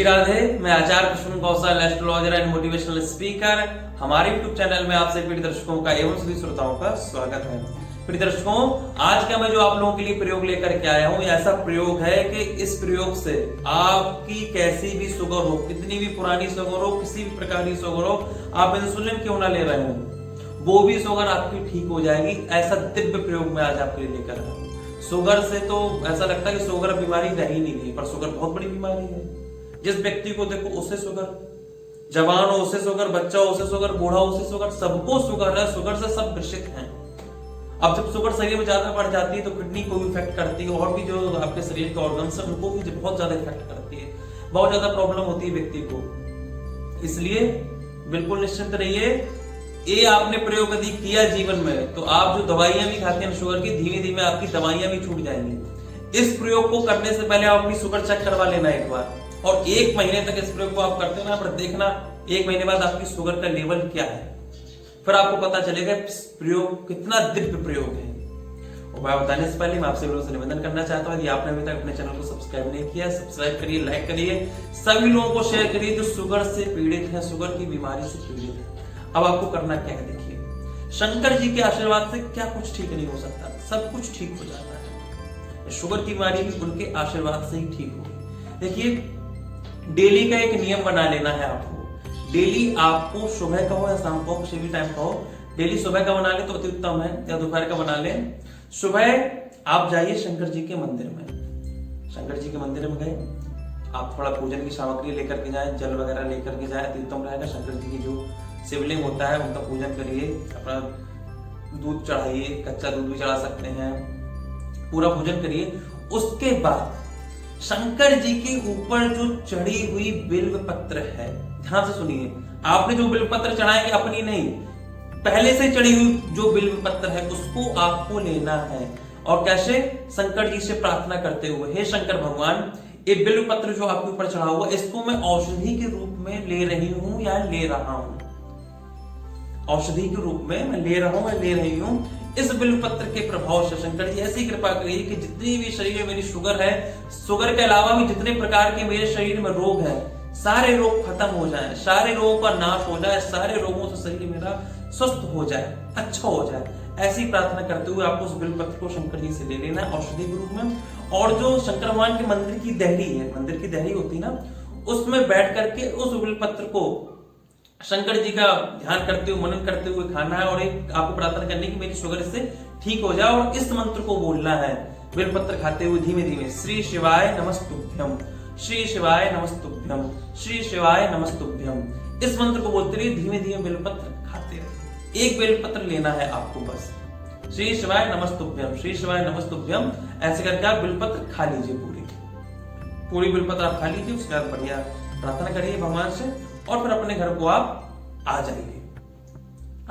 राधे। मैं आचार्य कृष्ण कौशल, astrologer and motivational speaker. हमारे YouTube channel में आप सभी दर्शकों का एवं सभी श्रोताओं का स्वागत है। प्रिय दर्शकों, आज का मैं जो आप लोगों के लिए प्रयोग लेकर के आया हूं, ऐसा प्रयोग है कि इस प्रयोग से आपकी कैसी भी शुगर हो, कितनी भी पुरानी शुगर हो, किसी भी प्रकार की शुगर हो, आप इंसुलिन क्यों ना ले रहे हो, वो भी शुगर आपकी ठीक हो जाएगी। ऐसा दिव्य प्रयोग मैं आज आपके लिए लेकर आया हूं। शुगर से तो ऐसा लगता है कि शुगर बीमारी रह ही नहीं गई, पर शुगर बहुत बड़ी बीमारी है। जिस व्यक्ति को देखो उसे शुगर, जवान हो उसे शुगर, बच्चा हो उसे शुगर, बूढ़ा हो उसे शुगर, सबको शुगर है। शुगर से सब ग्रसित हैं। अब जब शुगर शरीर में ज्यादा बढ़ जाती है तो किडनी को भी इफेक्ट करती है, और भी जो आपके शरीर के ऑर्गन्स हैं उनको भी बहुत ज्यादा इफेक्ट करती है। बहुत ज्यादा प्रॉब्लम होती है व्यक्ति को। इसलिए बिल्कुल निश्चिंत रहिए। ये आपने प्रयोग यदि किया जीवन में, तो आप जो दवाइयां भी खाते हैं शुगर की, धीमे धीमे आपकी दवाइयां भी छूट जाएंगी। इस प्रयोग को करने से पहले आप अपनी शुगर चेक करवा लेना एक बार, और 1 महीने तक इस प्रयोग को आप करते ना, पर देखना 1 महीने बाद आपकी शुगर का लेवल क्या है, फिर आपको पता चलेगा प्रयोग कितना दिव्य प्रयोग है। और मैं बताने से पहले मैं आपसे लोगों से निवेदन करना चाहता हूं, यदि आपने अभी तक अपने चैनल को सब्सक्राइब नहीं किया, सब्सक्राइब करिए, लाइक करिए, सभी लोगों को शेयर करिए जो शुगर से पीड़ित है, शुगर की बीमारी से पीड़ित है। अब आपको करना क्या है, देखिए, शंकर जी के आशीर्वाद से क्या कुछ ठीक नहीं हो सकता, सब कुछ ठीक हो जाता है। शुगर की बीमारी भी उनके आशीर्वाद से ही ठीक होगी। देखिए, डेली का एक नियम बना लेना है आपको। डेली आपको सुबह का हो या शाम को, किसी भी टाइम का हो, डेली सुबह का बना ले तो अति उत्तम है, या दोपहर का बना ले। सुबह आप जाइए शंकर जी के मंदिर में। शंकर जी के मंदिर में गए, आप थोड़ा पूजन की सामग्री लेकर के जाए, जल वगैरह लेकर के जाए, अति उत्तम रहेगा। शंकर जी की जो शिवलिंग होता है उनका पूजन करिए, अपना दूध चढ़ाइए, कच्चा दूध भी चढ़ा सकते हैं, पूरा पूजन करिए। उसके बाद शंकर जी के ऊपर जो चढ़ी हुई बिल्व पत्र है, ध्यान से सुनिए, आपने जो बिल्व पत्र चढ़ाएंगे अपनी नहीं, पहले से चढ़ी हुई जो बिल्व पत्र है उसको आपको लेना है। और कैसे? शंकर जी से प्रार्थना करते हुए, हे शंकर भगवान, ये बिल्व पत्र जो आपके ऊपर चढ़ा हुआ, इसको मैं औषधि के रूप में ले रही हूं या ले रहा हूं। औषधि के रूप में मैं ले रहा हूं या ले रही हूं। इस बिल्व पत्र के प्रभाव से शंकर जी ऐसी कृपा करिए कि जितनी भी शरीर में मेरी शुगर है, शुगर के अलावा भी जितने प्रकार के मेरे शरीर में रोग है, सारे रोग खत्म हो जाएं, सारे रोगों का नाश हो जाए, सारे रोगों से शरीर मेरा स्वस्थ हो जाए, अच्छा हो जाए। ऐसी प्रार्थना करते हुए आपको उस बिल्व पत्र को शंकर जी से ले लेना है औषधि के रूप में। और जो शंकर भगवान के मंदिर की दहली है, मंदिर की दहली होती है ना, उसमें बैठ करके उस बिल्व पत्र को शंकर जी का ध्यान करते हुए, मनन करते हुए खाना है। और एक आपको प्रार्थना करनी कि मेरी शुगर इससे ठीक हो जाए, और इस मंत्र को बोलना है बेलपत्र खाते हुए धीमे धीमे, श्री शिवाय नमस्तुभ्यम, श्री शिवाय नमस्तुभ्यम, श्री शिवाय नमस्तुभ्यम। इस मंत्र को बोलते रहिए, धीमे धीमे बेलपत्र खाते रहिए। एक बेलपत्र लेना है आपको बस, श्री शिवाय नमस्तुभ्यम, श्री शिवाय नमस्तुभ्यम, ऐसे करके आप बेलपत्र खा लीजिए। पूरी बेलपत्र आप खा लीजिए। उसके बाद बढ़िया प्रार्थना करिए भगवान से, और फिर अपने घर को आप आ जाइए।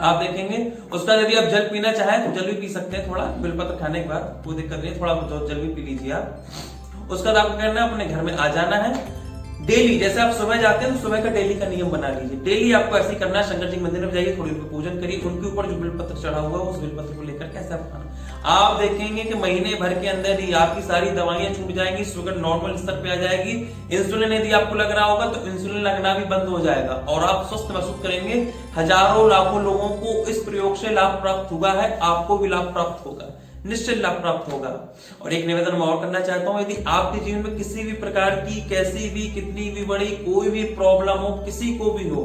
आप देखेंगे उसका, यदि आप जल पीना चाहें तो जल भी पी सकते हैं, थोड़ा बेलपत्र खाने के बाद, कोई दिक्कत नहीं, थोड़ा जल भी पी लीजिए आप। उसका बाद आपको करना है, अपने घर में आ जाना है। डेली जैसे आप सुबह जाते हैं तो सुबह का डेली का नियम बना लीजिए। डेली आपको ऐसे ही करना है। शंकर जी मंदिर में जाइए, थोड़ी उनकी पूजन करिए, उनके ऊपर जो बेलपत्र चढ़ा हुआ है उस बेलपत्र को लेकर कैसे आप खाना, आप देखेंगे कि महीने भर के अंदर ही आपकी सारी दवाइयां छूट जाएंगी, शुगर नॉर्मल स्तर पे आ जाएगी। इंसुलिन यदि आपको लग रहा होगा तो इंसुलिन लगना भी बंद हो जाएगा, और आप स्वस्थ महसूस करेंगे। हजारों लाखों लोगों को इस प्रयोग से लाभ प्राप्त हुआ है, आपको भी लाभ प्राप्त होगा, निश्चित लाभ प्राप्त होगा। और एक निवेदन मैं और करना चाहता हूं, यदि आपके जीवन में किसी भी प्रकार की, कैसी भी, कितनी भी बड़ी कोई भी प्रॉब्लम हो, किसी को भी हो,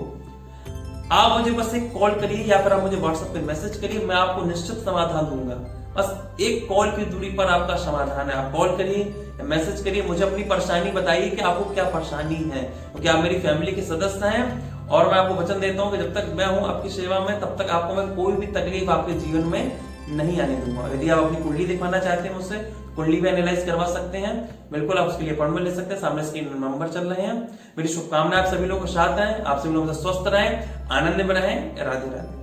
आप मुझे बस एक कॉल करिए, या फिर आप मुझे व्हाट्सएप पे मैसेज करिए, मैं आपको निश्चित समाधान दूंगा। बस एक कॉल की दूरी पर आपका समाधान है। आप कॉल करिए, मैसेज करिए, मुझे अपनी परेशानी बताइए कि आपको क्या परेशानी है, क्योंकि आप मेरी फैमिली के सदस्य हैं। और मैं आपको वचन देता हूं कि जब तक मैं हूं आपकी सेवा में, तब तक आपको मैं कोई भी तकलीफ आपके जीवन में नहीं आने दूंगा। यदि आप अपनी कुंडली दिखवाना चाहते हैं मुझसे, कुंडली भी एनालाइज करवा सकते हैं, बिल्कुल आप उसके लिए अपॉइंटमेंट ले सकते हैं। सामने स्क्रीन में नंबर चल रहे हैं। मेरी शुभकामनाएं आप सभी लोगों के साथ हैं, आप सभी लोग स्वस्थ रहें, आनंद में रहें। राधे राधे।